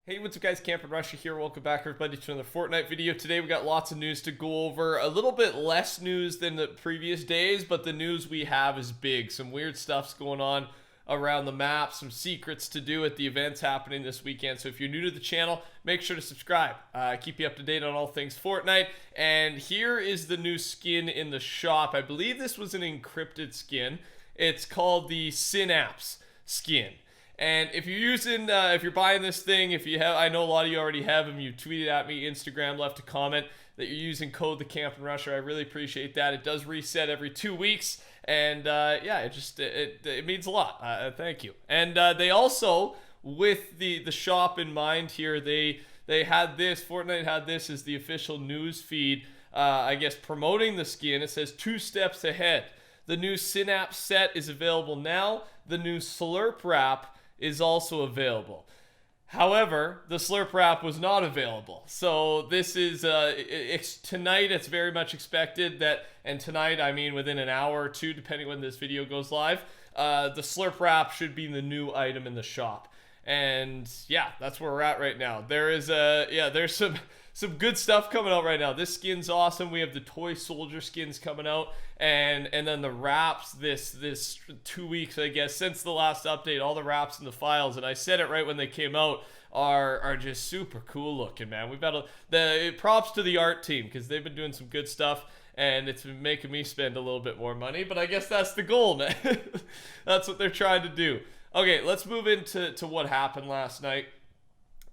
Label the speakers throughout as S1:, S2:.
S1: Hey, what's up guys, Camp Russia here. Welcome back everybody to another Fortnite video. Today we got lots of news to go over. A little bit less news than the previous days, but the news we have is big. Some weird stuff's going on around the map, some secrets to do at the events happening this weekend. So if you're new to the channel, make sure to subscribe. Keep you up to date on all things Fortnite. And here is the new skin in the shop. I believe this was an encrypted skin. It's called the Synapse skin. And if you're using, if you're buying this thing, if you have, I know a lot of you already have them. You tweeted at me, Instagram, left a comment that you're using code the Camp Rusher. I really appreciate that. It does reset every 2 weeks, and yeah, it means a lot. Thank you. And they also, with the shop in mind here, they had this. Fortnite had this as the official news feed. I guess promoting the skin. It says 2 steps ahead. The new Synapse set is available now. The new Slurp wrap is also available. However, the Slurp wrap was not available. So this is tonight. It's very much expected that, and tonight I mean within an hour or two, depending when this video goes live, the Slurp wrap should be the new item in the shop. And yeah, that's where we're at right now. There's some good stuff coming out right now. This skin's awesome. We have the toy soldier skins coming out, and then the wraps this 2 weeks, I guess, since the last update. All the wraps in the files, and I said it right when they came out, are just super cool looking, man. We've got the props to the art team because they've been doing some good stuff, and it's been making me spend a little bit more money. But I guess that's the goal, man. That's what they're trying to do. Okay, let's move into what happened last night.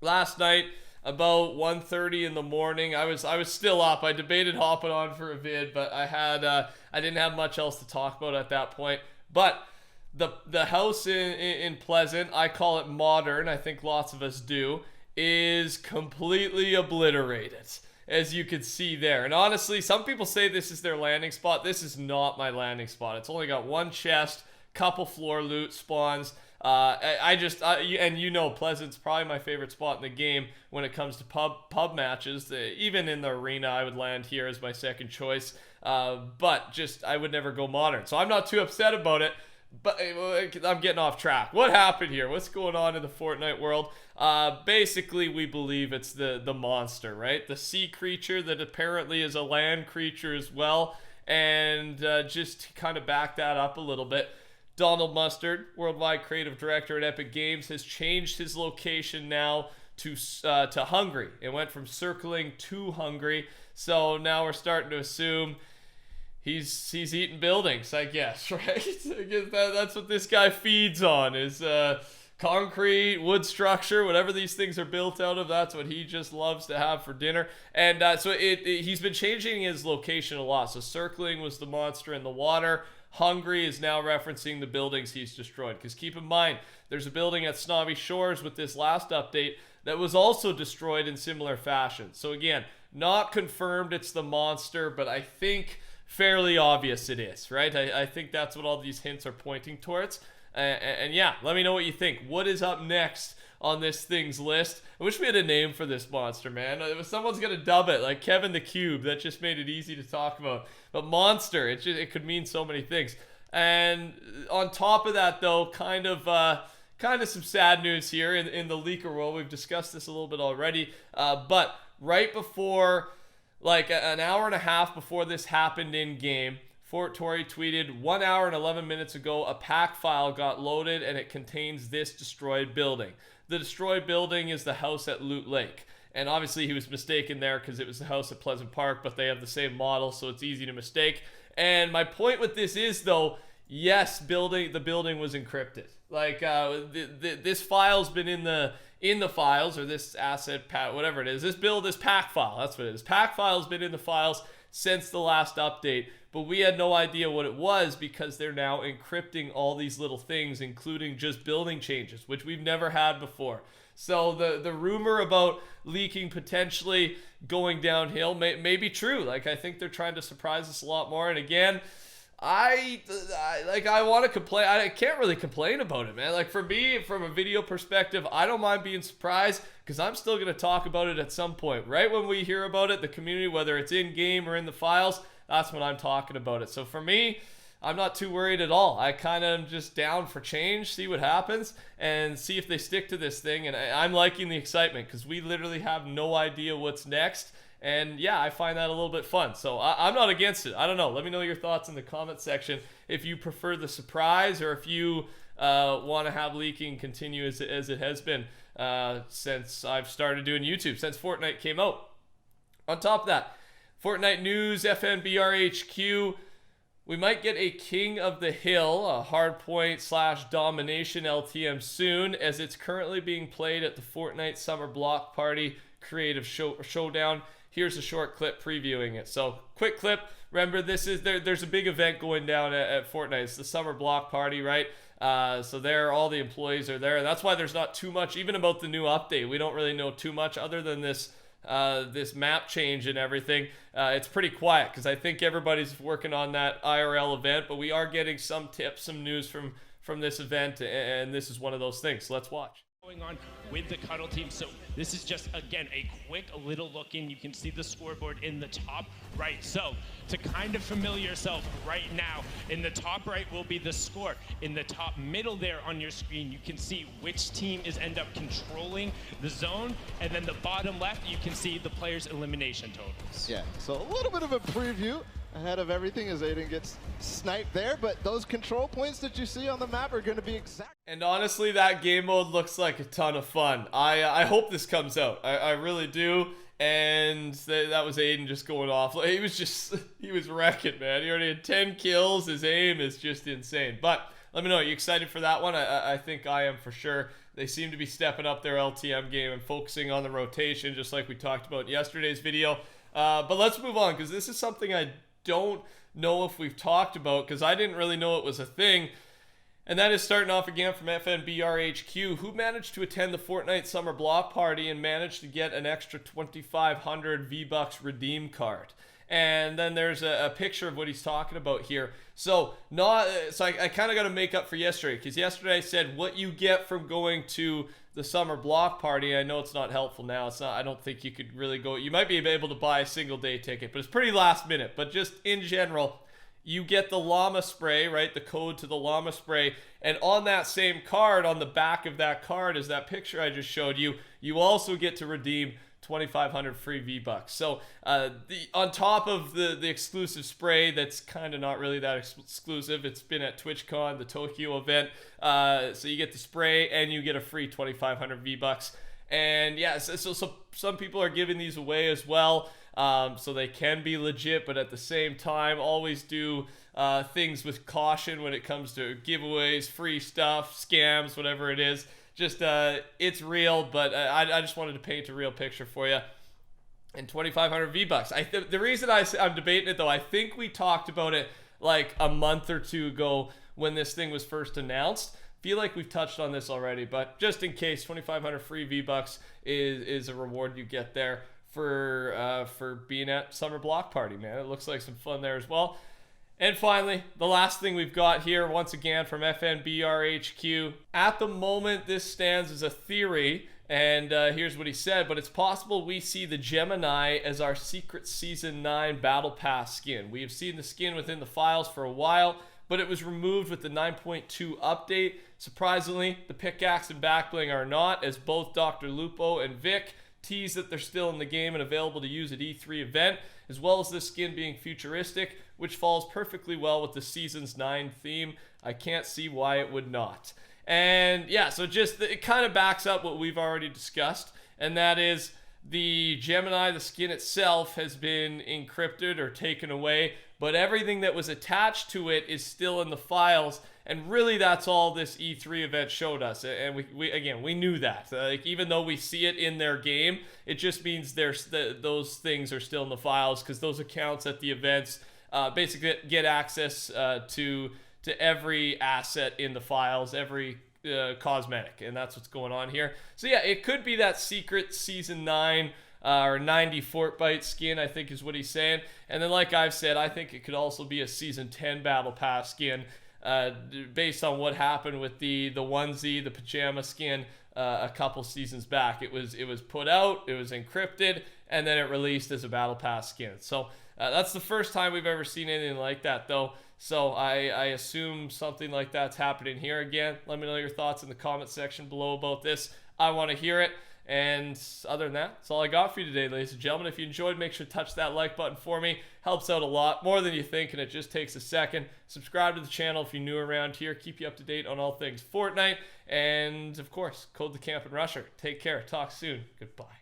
S1: Last night, about 1:30 in the morning, I was still up. I debated hopping on for a vid, but I didn't have much else to talk about at that point. But the house in Pleasant, I call it modern, I think lots of us do, is completely obliterated, as you can see there. And honestly, some people say this is their landing spot. This is not my landing spot. It's only got one chest, couple floor loot spawns. And you know, Pleasant's probably my favorite spot in the game when it comes to pub matches. Even in the arena, I would land here as my second choice. But just, I would never go modern. So I'm not too upset about it, but I'm getting off track. What happened here? What's going on in the Fortnite world? Basically, we believe it's the monster, right? The sea creature that apparently is a land creature as well. And just to kind of back that up a little bit, Donald Mustard, Worldwide Creative Director at Epic Games, has changed his location now to Hungary. It went from circling to Hungary, so now we're starting to assume he's eating buildings, I guess, right? I guess that's what this guy feeds on, is concrete, wood structure, whatever these things are built out of. That's what he just loves to have for dinner. And so he's been changing his location a lot. So circling was the monster in the water. Hungry is now referencing the buildings he's destroyed. Because keep in mind, there's a building at Snobby Shores with this last update that was also destroyed in similar fashion. So again, not confirmed it's the monster, but I think fairly obvious it is, right? I think that's what all these hints are pointing towards. And yeah, let me know what you think. What is up next on this thing's list? I wish we had a name for this monster, man. Someone's gonna dub it, like Kevin the Cube. That just made it easy to talk about. But monster, it could mean so many things. And on top of that, though, kind of some sad news here in the leaker world. We've discussed this a little bit already, but right before, like an hour and a half before this happened in game, Fort Tory tweeted, 1 hour and 11 minutes ago, a pack file got loaded and it contains this destroyed building. The destroyed building is the house at Loot Lake. And obviously he was mistaken there because it was the house at Pleasant Park, but they have the same model, so it's easy to mistake. And my point with this is, though, yes, the building was encrypted. Like this file's been in the files, or this asset, whatever it is. This pack file, that's what it is. Pack file's been in the files since the last update, but we had no idea what it was because they're now encrypting all these little things, including just building changes, which we've never had before. So the rumor about leaking potentially going downhill may be true. Like, I think they're trying to surprise us a lot more. And again, I want to complain. I can't really complain about it, man. Like, for me, from a video perspective, I don't mind being surprised because I'm still going to talk about it at some point. Right when we hear about it, the community, whether it's in game or in the files, that's when I'm talking about it. So for me, I'm not too worried at all. I kind of am just down for change, see what happens, and see if they stick to this thing. And I'm liking the excitement because we literally have no idea what's next. And yeah, I find that a little bit fun. So I'm not against it. I don't know. Let me know your thoughts in the comment section if you prefer the surprise or if you want to have leaking continue as it has been since I've started doing YouTube, since Fortnite came out. On top of that, Fortnite news, FNBR HQ. We might get a King of the Hill, a hardpoint / domination LTM soon, as it's currently being played at the Fortnite Summer Block Party Creative Showdown. Here's a short clip previewing it. So, quick clip. Remember, this is there's a big event going down at Fortnite. It's the Summer Block Party, right? So there, all the employees are there. That's why there's not too much, even about the new update. We don't really know too much other than this map change and everything. It's pretty quiet because I think everybody's working on that IRL event, but we are getting some tips, some news from this event, and this is one of those things. So let's watch.
S2: Going on with the Cuddle team. So this is just, again, a quick little look in. You can see the scoreboard in the top right. So to kind of familiar yourself right now, in the top right will be the score. In the top middle there on your screen, you can see which team is end up controlling the zone. And then the bottom left, you can see the players' elimination totals.
S3: Yeah, so a little bit of a preview ahead of everything as Aiden gets sniped there, but those control points that you see on the map are going to be exact.
S1: And honestly, that game mode looks like a ton of fun. I hope this comes out. I really do. And that was Aiden just going off. He was wrecking, man. He already had 10 kills. His aim is just insane. But let me know, are you excited for that one? I think I am for sure. They seem to be stepping up their LTM game and focusing on the rotation, just like we talked about in yesterday's video. But let's move on, because this is something I don't know if we've talked about, because I didn't really know it was a thing. And that is starting off again from FNBRHQ, who managed to attend the Fortnite Summer Block Party and managed to get an extra 2,500 V-Bucks redeem card. And then there's a picture of what he's talking about here. So I kind of got to make up for yesterday, because yesterday I said what you get from going to the Summer Block Party. I know it's not helpful now. It's not. I don't think you could really go. You might be able to buy a single day ticket, but it's pretty last minute. But just in general, you get the llama spray, right? The code to the llama spray. And on that same card, on the back of that card is that picture I just showed you. You also get to redeem 2,500 free V-Bucks. So on top of the exclusive spray, that's kind of not really that exclusive. It's been at TwitchCon, the Tokyo event. So you get the spray and you get a free 2,500 V-Bucks. And yeah, so some people are giving these away as well. So they can be legit, but at the same time, always do things with caution when it comes to giveaways, free stuff, scams, whatever it is. Just, it's real, but I just wanted to paint a real picture for you. And 2,500 V-Bucks. The reason I'm debating it, though, I think we talked about it like a month or two ago when this thing was first announced. Feel like we've touched on this already, but just in case, 2,500 free V-Bucks is a reward you get there for being at Summer Block Party, man. It looks like some fun there as well. And finally, the last thing we've got here, once again from FNBRHQ. At the moment, this stands as a theory, and here's what he said, but it's possible we see the Gemini as our secret Season 9 Battle Pass skin. We have seen the skin within the files for a while, but it was removed with the 9.2 update. Surprisingly, the pickaxe and backbling are not, as both Dr. Lupo and Vic tease that they're still in the game and available to use at E3 event, as well as this skin being futuristic, which falls perfectly well with the Seasons 9 theme. I can't see why it would not. And yeah, so just it kind of backs up what we've already discussed, and that is the Gemini, the skin itself, has been encrypted or taken away, but everything that was attached to it is still in the files. And really, that's all this E3 event showed us. And we knew that. Like, even though we see it in their game, it just means those things are still in the files, because those accounts at the events basically get access to every asset in the files, every cosmetic, and that's what's going on here. So yeah, it could be that secret Season 9 or 90 Fortbyte skin, I think is what he's saying. And then, like I've said, I think it could also be a Season 10 Battle Pass skin. Based on what happened with the onesie, the pajama skin a couple seasons back. It was put out, it was encrypted, and then it released as a Battle Pass skin. So that's the first time we've ever seen anything like that, though. So I assume something like that's happening here again. Let me know your thoughts in the comment section below about this. I want to hear it. And other than that, that's all I got for you today, ladies and gentlemen. If you enjoyed, make sure to touch that like button for me. Helps out a lot, more than you think, and it just takes a second. Subscribe to the channel if you're new around here. Keep you up to date on all things Fortnite. And, of course, code the Camp and Rusher. Take care. Talk soon. Goodbye.